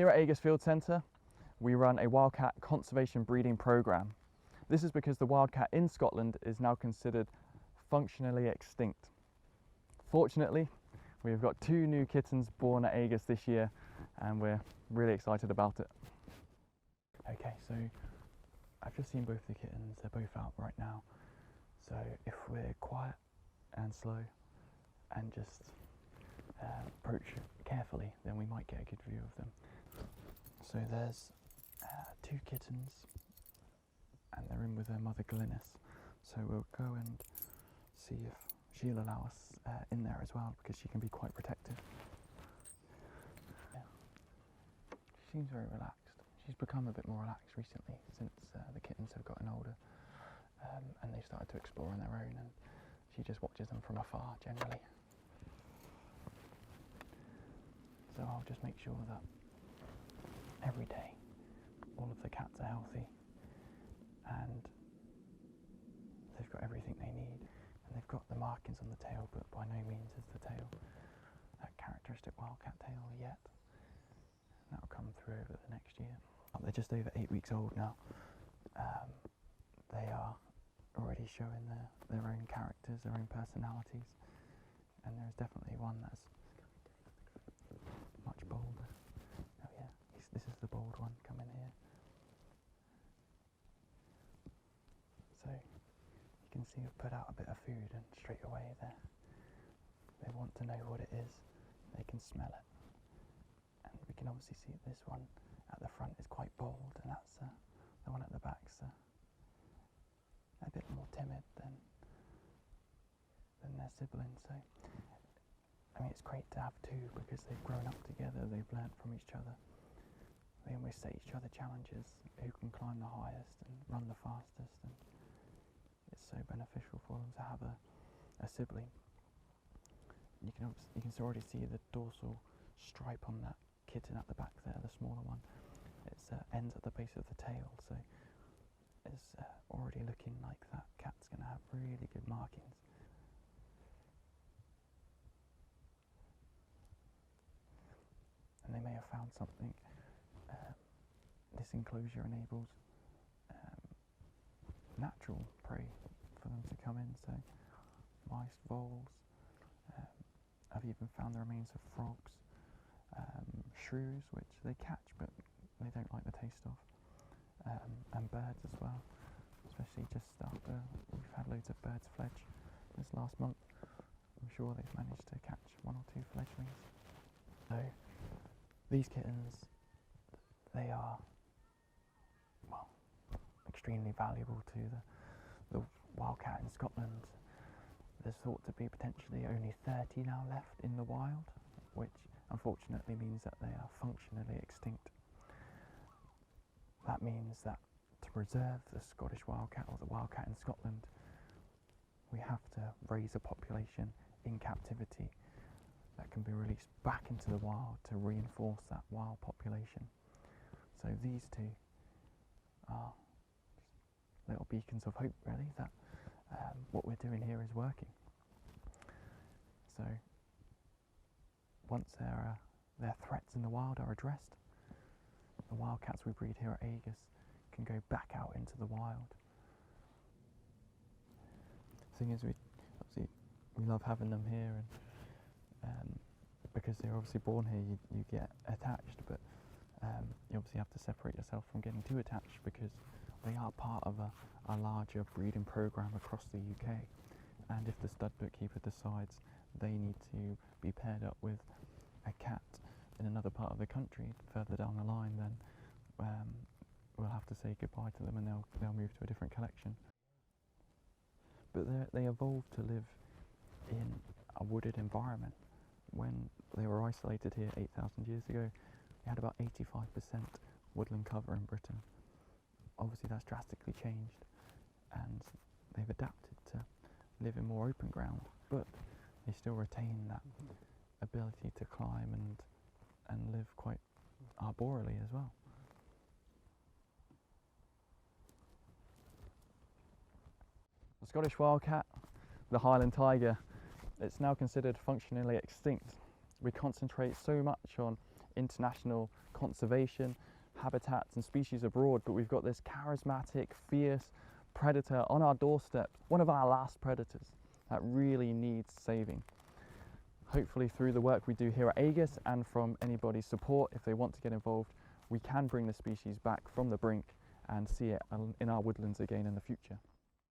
Here at Aigas Field Centre, we run a wildcat conservation breeding programme. This is because the wildcat in Scotland is now considered functionally extinct. Fortunately, we've got 2 new kittens born at Aigas this year and we're really excited about it. Okay, so I've just seen both the kittens, they're both out right now. So if we're quiet and slow and just approach carefully, then we might get a good view of them. So there's 2 kittens and they're in with their mother Glynis. So we'll go and see if she'll allow us in there as well, because she can be quite protective. Yeah. She seems very relaxed. She's become a bit more relaxed recently since the kittens have gotten older and they've started to explore on their own, and she just watches them from afar generally. So I'll just make sure that every day all of the cats are healthy and they've got everything they need, and they've got the markings on the tail, but by no means is the tail that characteristic wildcat tail yet. That'll come through over the next year. They're just over 8 weeks old now. They are already showing their own characters, their own personalities, and there's definitely one that's much bolder. Oh yeah, this is the bold one coming here. So you can see I've put out a bit of food, and straight away they want to know what it is. They can smell it, and we can obviously see this one at the front is quite bold, and that's the one at the back's a bit more timid than their siblings. So I mean, it's great to have 2 because they've grown up together, they've learnt from each other. They always set each other challenges, who can climb the highest and run the fastest, and it's so beneficial for them to have a sibling. You can already see the dorsal stripe on that kitten at the back there, the smaller one. It ends at the base of the tail, so it's already looking like that cat's going to have really good markings. And they may have found something. This enclosure enables natural prey for them to come in, so mice, voles. I've even found the remains of frogs, shrews, which they catch but they don't like the taste of, and birds as well, especially just after we've had loads of birds fledge this last month. I'm sure they've managed to catch 1 or 2 fledglings. So these kittens, they are, well, extremely valuable to the wildcat in Scotland. There's thought to be potentially only 30 now left in the wild, which unfortunately means that they are functionally extinct. That means that to preserve the Scottish wildcat, or the wildcat in Scotland, we have to raise a population in captivity that can be released back into the wild to reinforce that wild population. So these 2 are little beacons of hope, really, that what we're doing here is working. So once their threats in the wild are addressed, the wildcats we breed here at Aigas can go back out into the wild. The thing is, we love having them here, and because they're obviously born here, you get attached, but you obviously have to separate yourself from getting too attached, because they are part of a larger breeding programme across the UK, and if the stud bookkeeper decides they need to be paired up with a cat in another part of the country further down the line, then we'll have to say goodbye to them, and they'll move to a different collection. But they evolved to live in a wooded environment. When they were isolated here 8,000 years ago, we had about 85% woodland cover in Britain. Obviously that's drastically changed, and they've adapted to live in more open ground, but they still retain that ability to climb and live quite arboreally as well. The Scottish wildcat, the Highland tiger, it's now considered functionally extinct. We concentrate so much on international conservation habitats and species abroad, but we've got this charismatic, fierce predator on our doorstep, one of our last predators that really needs saving. Hopefully through the work we do here at Aigas and from anybody's support, if they want to get involved, we can bring the species back from the brink and see it in our woodlands again in the future.